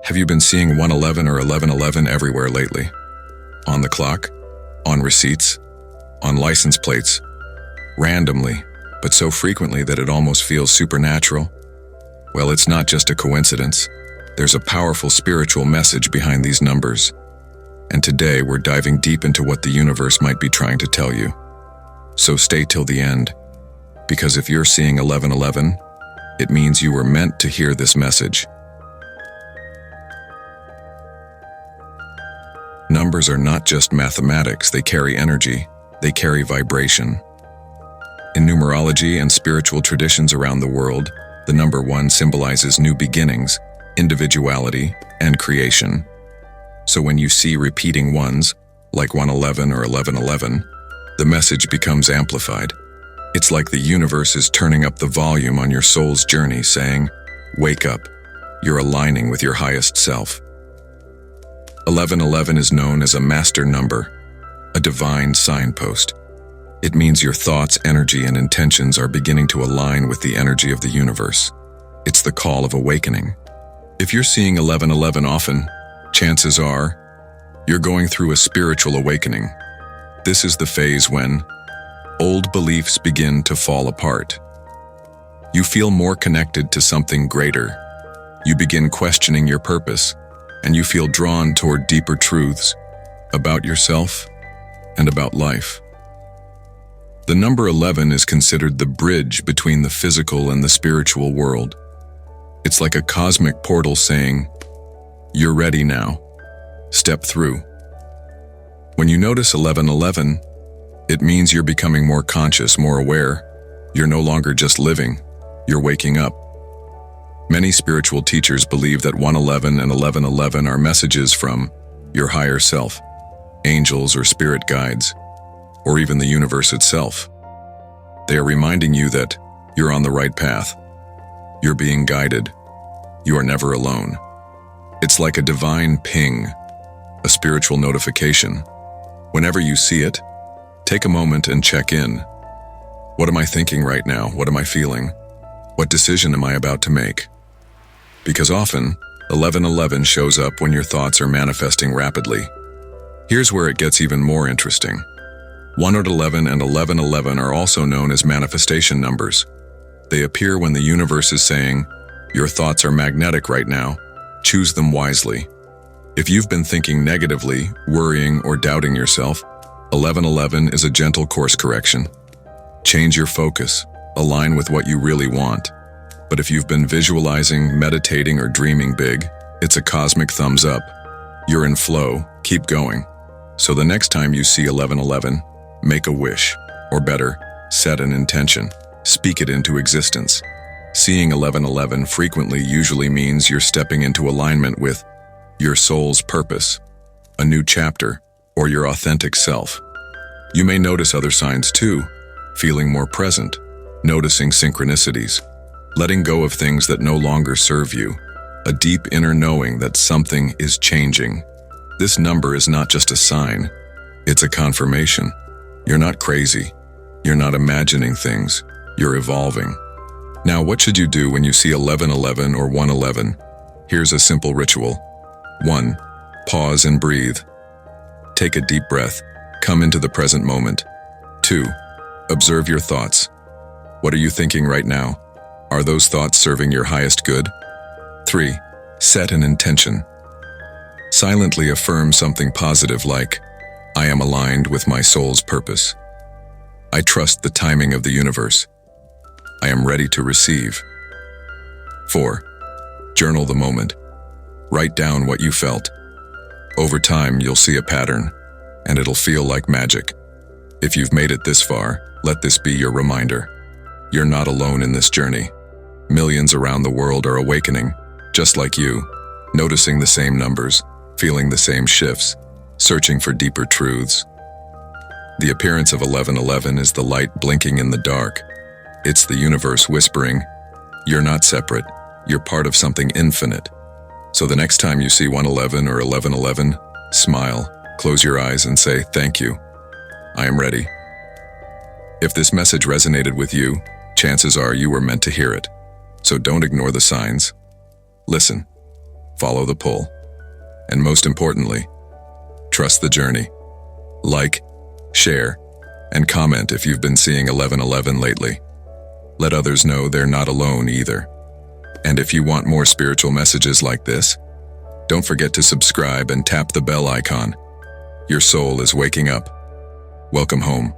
Have you been seeing 111 or 1111 everywhere lately? On the clock? On receipts? On license plates? Randomly, but so frequently that it almost feels supernatural? Well, it's not just a coincidence. There's a powerful spiritual message behind these numbers. And today we're diving deep into what the universe might be trying to tell you. So stay till the end, because if you're seeing 1111, it means you were meant to hear this message. Numbers are not just mathematics, they carry energy, they carry vibration. In numerology and spiritual traditions around the world, the number 1 symbolizes new beginnings, individuality, and creation. So when you see repeating ones, like 111 or 1111, the message becomes amplified. It's like the universe is turning up the volume on your soul's journey, saying, "Wake up, you're aligning with your highest self." 1111 is known as a master number, a divine signpost. It means your thoughts, energy, and intentions are beginning to align with the energy of the universe. It's the call of awakening. If you're seeing 1111 often, chances are you're going through a spiritual awakening. This is the phase when old beliefs begin to fall apart. You feel more connected to something greater. You begin questioning your purpose, and you feel drawn toward deeper truths about yourself and about life. The number 11 is considered the bridge between the physical and the spiritual world. It's like a cosmic portal saying, "You're ready now. Step through." When you notice 1111, it means you're becoming more conscious, more aware. You're no longer just living, you're waking up. Many spiritual teachers believe that 111 and 1111 are messages from your higher self, angels or spirit guides, or even the universe itself. They are reminding you that you're on the right path. You're being guided. You are never alone. It's like a divine ping, a spiritual notification. Whenever you see it, take a moment and check in. What am I thinking right now? What am I feeling? What decision am I about to make? Because often, 1111 shows up when your thoughts are manifesting rapidly. Here's where it gets even more interesting. 111 and 1111 are also known as manifestation numbers. They appear when the universe is saying, "Your thoughts are magnetic right now. Choose them wisely." If you've been thinking negatively, worrying, or doubting yourself, 1111 is a gentle course correction. Change your focus, align with what you really want. But if you've been visualizing, meditating, or dreaming big, it's a cosmic thumbs up. You're in flow, keep going. So the next time you see 1111, make a wish, or better, set an intention, speak it into existence. Seeing 1111 frequently usually means you're stepping into alignment with your soul's purpose, a new chapter, or your authentic self. You may notice other signs too, feeling more present, noticing synchronicities, letting go of things that no longer serve you, a deep inner knowing that something is changing. This number is not just a sign, it's a confirmation. You're not crazy. You're not imagining things. You're evolving. Now, what should you do when you see 1111 or 111? Here's a simple ritual. 1. Pause and breathe. Take a deep breath. Come into the present moment. 2. Observe your thoughts. What are you thinking right now? Are those thoughts serving your highest good? 3. Set an intention. Silently affirm something positive like, "I am aligned with my soul's purpose. I trust the timing of the universe. I am ready to receive." 4. Journal the moment. Write down what you felt. Over time, you'll see a pattern, and it'll feel like magic. If you've made it this far, let this be your reminder. You're not alone in this journey. Millions around the world are awakening, just like you, noticing the same numbers, feeling the same shifts, searching for deeper truths. The appearance of 1111 is the light blinking in the dark. It's the universe whispering, "You're not separate, you're part of something infinite." So the next time you see 111 or 1111, smile, close your eyes and say, "Thank you. I am ready." If this message resonated with you, chances are you were meant to hear it. So don't ignore the signs. Listen. follow the pull. And most importantly, trust the journey. Like, share, and comment if you've been seeing 1111 lately. Let others know they're not alone either. And if you want more spiritual messages like this, don't forget to subscribe and tap the bell icon. Your soul is waking up. Welcome home.